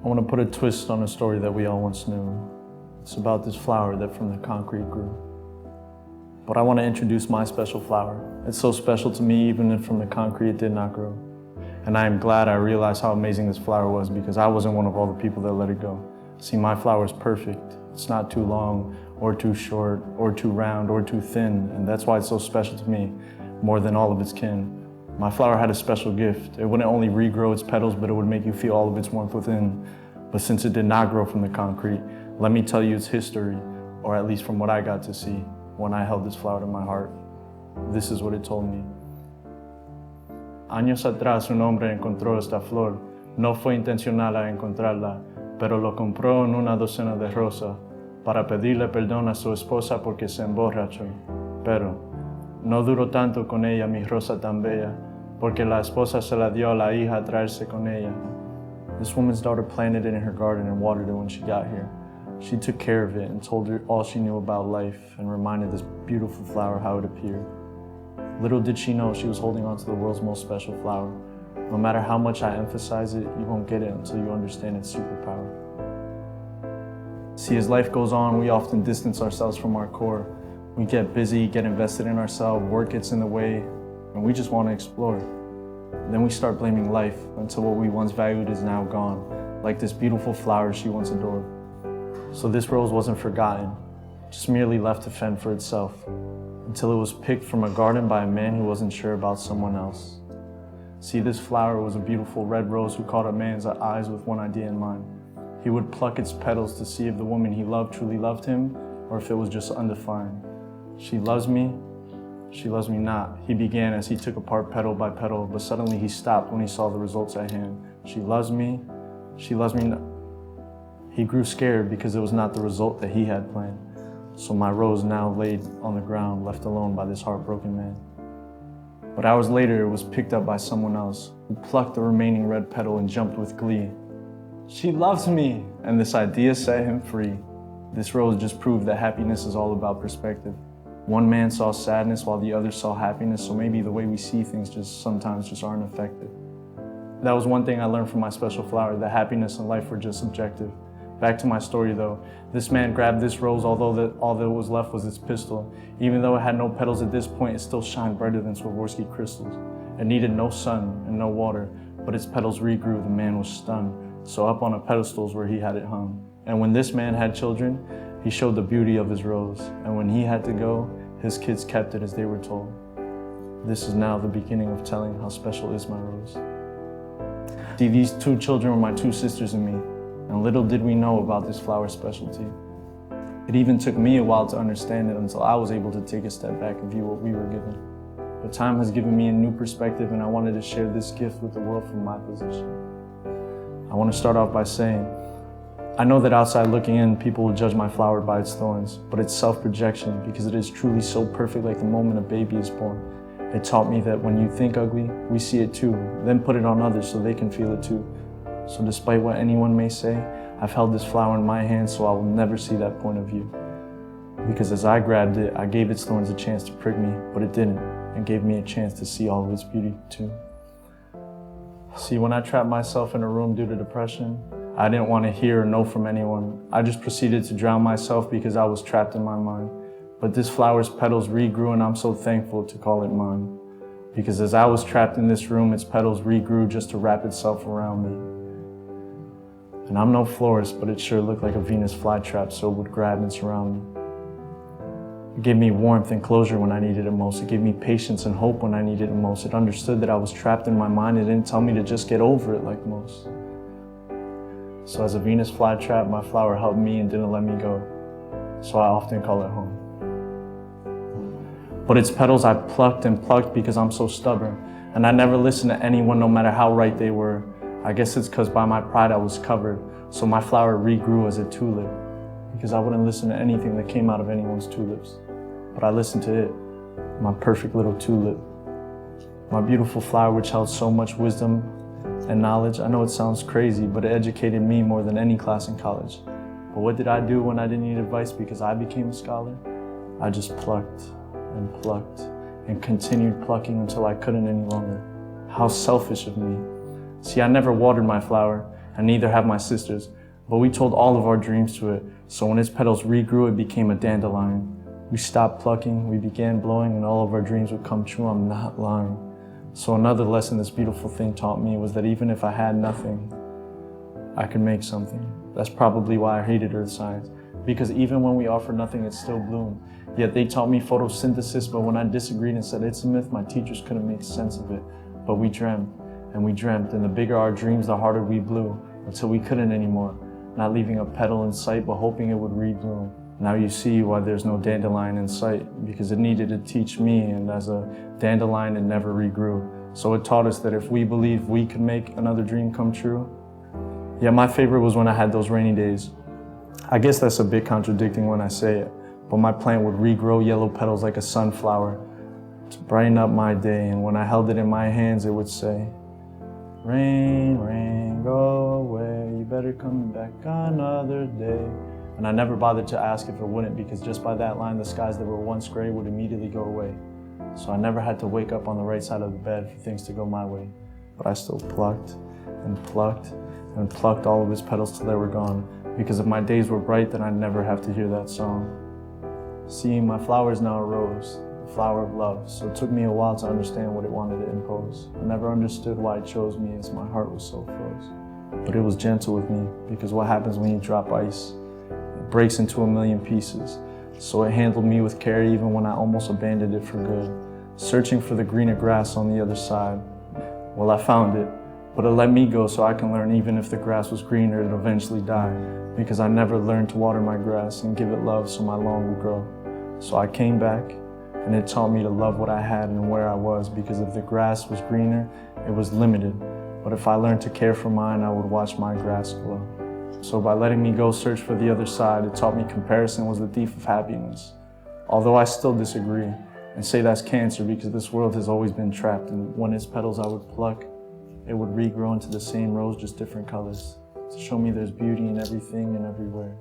I want to put a twist on a story that we all once knew. It's about this flower that from the concrete grew. But I want to introduce my special flower. It's so special to me even if from the concrete it did not grow. And I am glad I realized how amazing this flower was because I wasn't one of all the people that let it go. See, my flower is perfect. It's not too long or too short or too round or too thin, and that's why it's so special to me, more than all of its kin. My flower had a special gift. It wouldn't only regrow its petals, but it would make you feel all of its warmth within. But since it did not grow from the concrete, let me tell you its history, or at least from what I got to see when I held this flower to my heart. This is what it told me. Años atrás un hombre encontró esta flor. No fue intencional a encontrarla, pero lo compró en una docena de rosas para pedirle perdón a su esposa porque se emborrachó. Pero no duró tanto con ella mi rosa tan bella, porque la esposa se la dio a la hija a traerse con ella. This woman's daughter planted it in her garden and watered it when she got here. She took care of it and told her all she knew about life and reminded this beautiful flower how it appeared. Little did she know she was holding on to the world's most special flower. No matter how much I emphasize it, you won't get it until you understand its superpower. See, as life goes on, we often distance ourselves from our core. We get busy, get invested in ourselves, work gets in the way, and we just want to explore. Then we start blaming life until what we once valued is now gone, like this beautiful flower she once adored. So this rose wasn't forgotten, just merely left to fend for itself, until it was picked from a garden by a man who wasn't sure about someone else. See, this flower was a beautiful red rose who caught a man's eyes with one idea in mind. He would pluck its petals to see if the woman he loved truly loved him, or if it was just undefined. She loves me not, he began as he took apart petal by petal, but suddenly he stopped when he saw the results at hand. She loves me not. He grew scared because it was not the result that he had planned. So my rose now laid on the ground, left alone by this heartbroken man. But hours later, it was picked up by someone else, who plucked the remaining red petal and jumped with glee. She loves me! And this idea set him free. This rose just proved that happiness is all about perspective. One man saw sadness while the other saw happiness, so maybe the way we see things sometimes aren't effective. That was one thing I learned from my special flower, that happiness and life were just subjective. Back to my story though, this man grabbed this rose, although all that was left was its pistil. Even though it had no petals at this point, it still shined brighter than Swarovski crystals. It needed no sun and no water, but its petals regrew. The man was stunned, so up on a pedestal is where he had it hung. And when this man had children, he showed the beauty of his rose. And when he had to go, his kids kept it as they were told. This is now the beginning of telling how special is my rose. See, these two children were my two sisters and me, and little did we know about this flower's specialty. It even took me a while to understand it until I was able to take a step back and view what we were given. But time has given me a new perspective, and I wanted to share this gift with the world from my position. I want to start off by saying, I know that outside looking in, people will judge my flower by its thorns, but it's self-projection because it is truly so perfect like the moment a baby is born. It taught me that when you think ugly, we see it too, then put it on others so they can feel it too. So despite what anyone may say, I've held this flower in my hand so I will never see that point of view. Because as I grabbed it, I gave its thorns a chance to prick me, but it didn't, and gave me a chance to see all of its beauty too. See, when I trapped myself in a room due to depression, I didn't want to hear or know from anyone. I just proceeded to drown myself because I was trapped in my mind. But this flower's petals regrew, and I'm so thankful to call it mine. Because as I was trapped in this room, its petals regrew just to wrap itself around me. And I'm no florist, but it sure looked like a Venus flytrap, so it would grab and surround me. It gave me warmth and closure when I needed it most. It gave me patience and hope when I needed it most. It understood that I was trapped in my mind. It didn't tell me to just get over it like most. So as a Venus flytrap, my flower helped me and didn't let me go. So I often call it home. But its petals I plucked and plucked because I'm so stubborn. And I never listened to anyone no matter how right they were. I guess it's because by my pride I was covered. So my flower regrew as a tulip. Because I wouldn't listen to anything that came out of anyone's tulips. But I listened to it, my perfect little tulip. My beautiful flower which held so much wisdom and knowledge. I know it sounds crazy, but it educated me more than any class in college. But what did I do when I didn't need advice because I became a scholar? I just plucked and continued plucking until I couldn't any longer. How selfish of me. See, I never watered my flower. and neither have my sisters. But we told all of our dreams to it, so when its petals regrew, it became a dandelion. We stopped plucking, we began blowing, and all of our dreams would come true. I'm not lying. So another lesson this beautiful thing taught me was that even if I had nothing, I could make something. That's probably why I hated earth science, because even when we offer nothing, it still bloomed. Yet they taught me photosynthesis, but when I disagreed and said it's a myth, my teachers couldn't make sense of it. But we dreamt, and the bigger our dreams, the harder we blew, until we couldn't anymore, not leaving a petal in sight, but hoping it would rebloom. Now you see why there's no dandelion in sight, because it needed to teach me, and as a dandelion, it never regrew. So it taught us that if we believe we could make another dream come true. Yeah, my favorite was when I had those rainy days. I guess that's a bit contradicting when I say it, but my plant would regrow yellow petals like a sunflower to brighten up my day, and when I held it in my hands, it would say, "Rain, rain, go away, you better come back another day." And I never bothered to ask if it wouldn't, because just by that line, the skies that were once gray would immediately go away. So I never had to wake up on the right side of the bed for things to go my way. But I still plucked and plucked and plucked all of its petals till they were gone, because if my days were bright, then I'd never have to hear that song. See, my flower is now a rose, the flower of love, so it took me a while to understand what it wanted to impose. I never understood why it chose me, as my heart was so froze. But it was gentle with me, because what happens when you drop ice? It breaks into a million pieces. So it handled me with care even when I almost abandoned it for good, searching for the greener grass on the other side. Well, I found it, but it let me go so I can learn even if the grass was greener, it'd eventually die, because I never learned to water my grass and give it love so my lawn would grow. So I came back, and it taught me to love what I had and where I was, because if the grass was greener, it was limited. But if I learned to care for mine, I would watch my grass grow. So by letting me go search for the other side, it taught me comparison was the thief of happiness. Although I still disagree and say that's cancer, because this world has always been trapped, and when its petals I would pluck, it would regrow into the same rose, just different colors, to show me there's beauty in everything and everywhere.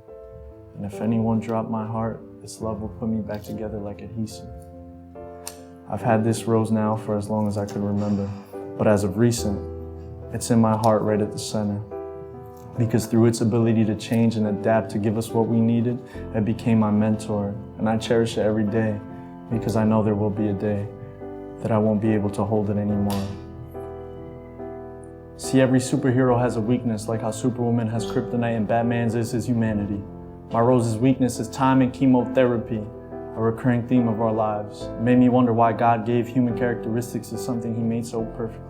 And if anyone dropped my heart, its love will put me back together like adhesive. I've had this rose now for as long as I could remember, but as of recent, it's in my heart right at the center. Because through its ability to change and adapt to give us what we needed, it became my mentor, and I cherish it every day, because I know there will be a day that I won't be able to hold it anymore. See, every superhero has a weakness, like how Superwoman has kryptonite and Batman's is his humanity. My rose's weakness is time and chemotherapy, a recurring theme of our lives. It made me wonder why God gave human characteristics to something He made so perfectly.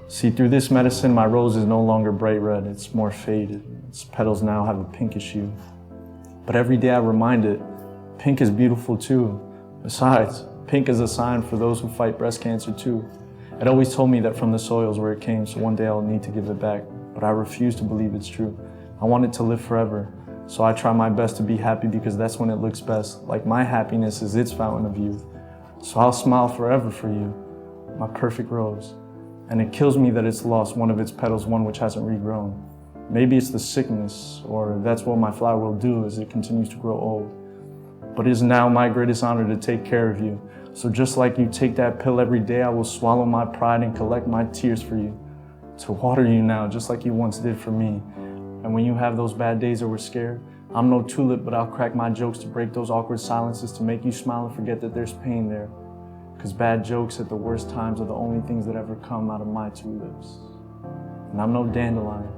See, through this medicine, my rose is no longer bright red, it's more faded. Its petals now have a pinkish hue. But every day I remind it, pink is beautiful too. Besides, pink is a sign for those who fight breast cancer too. It always told me that from the soils where it came, so one day I'll need to give it back. But I refuse to believe it's true. I want it to live forever. So I try my best to be happy, because that's when it looks best. Like my happiness is its fountain of youth. So I'll smile forever for you, my perfect rose. And it kills me that it's lost one of its petals, one which hasn't regrown. Maybe it's the sickness, or that's what my flower will do as it continues to grow old. But it is now my greatest honor to take care of you. So just like you take that pill every day, I will swallow my pride and collect my tears for you, to water you now, just like you once did for me. And when you have those bad days or we're scared, I'm no tulip, but I'll crack my jokes to break those awkward silences, to make you smile and forget that there's pain there. Because bad jokes at the worst times are the only things that ever come out of my two lips. And I'm no dandelion,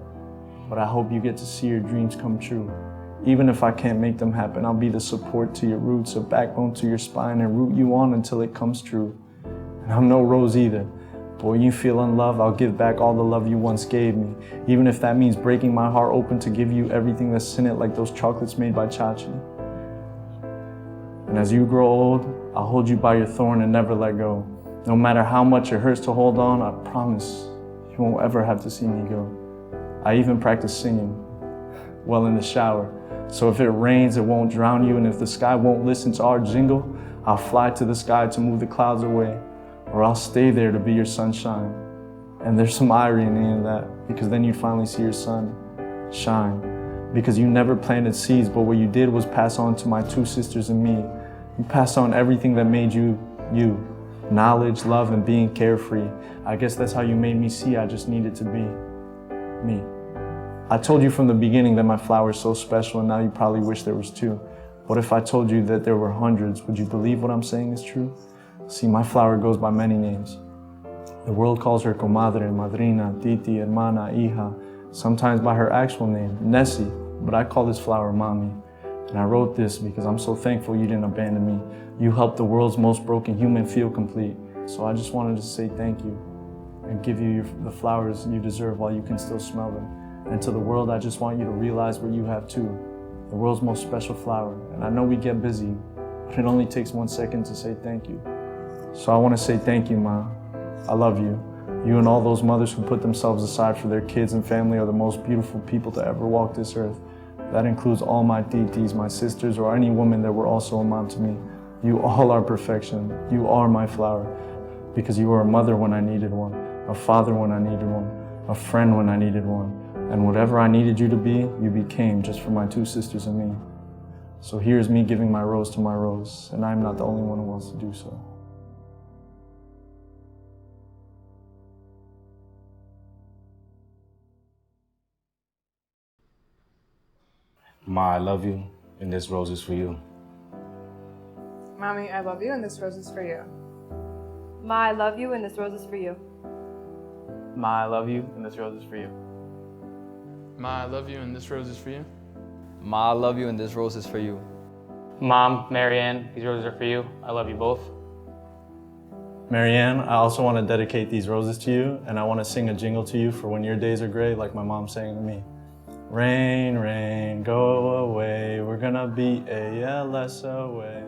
but I hope you get to see your dreams come true. Even if I can't make them happen, I'll be the support to your roots, a backbone to your spine, and root you on until it comes true. And I'm no rose either, but when you feel unloved, I'll give back all the love you once gave me, even if that means breaking my heart open to give you everything that's in it, like those chocolates made by Chachi. And as you grow old, I'll hold you by your thorn and never let go. No matter how much it hurts to hold on, I promise you won't ever have to see me go. I even practice singing, well, in the shower. So if it rains, it won't drown you, and if the sky won't listen to our jingle, I'll fly to the sky to move the clouds away, or I'll stay there to be your sunshine. And there's some irony in that, because then you'd finally see your sun shine. Because you never planted seeds, but what you did was pass on to my two sisters and me. You passed on everything that made you, you. Knowledge, love, and being carefree. I guess that's how you made me see I just needed to be. me. I told you from the beginning that my flower is so special, and now you probably wish there was two. What if I told you that there were hundreds? Would you believe what I'm saying is true? See, my flower goes by many names. The world calls her comadre, madrina, titi, hermana, hija, sometimes by her actual name, Nessie, but I call this flower Mommy. And I wrote this because I'm so thankful you didn't abandon me. You helped the world's most broken human feel complete. So I just wanted to say thank you and give you the flowers you deserve while you can still smell them. And to the world, I just want you to realize what you have too, the world's most special flower. And I know we get busy, but it only takes 1 second to say thank you. So I want to say thank you, Ma. I love you. You and all those mothers who put themselves aside for their kids and family are the most beautiful people to ever walk this earth. That includes all my titis, my sisters, or any woman that were also a mom to me. You all are perfection. You are my flower. Because you were a mother when I needed one, a father when I needed one, a friend when I needed one. And whatever I needed you to be, you became just for my 2 sisters and me. So here's me giving my rose to my rose, and I'm not the only one who wants to do so. Ma, I love you, and this rose is for you. Mommy, I love you, and this rose is for you. Ma, I love you, and this rose is for you. Ma, I love you, and this rose is for you. Ma, I love you, and this rose is for you. Ma, I love you, and this rose is for you. Mom, Marianne, these roses are for you. I love you both. Marianne, I also want to dedicate these roses to you, and I want to sing a jingle to you for when your days are gray, like my mom sang to me. Rain, rain, go away, we're gonna be ALS away.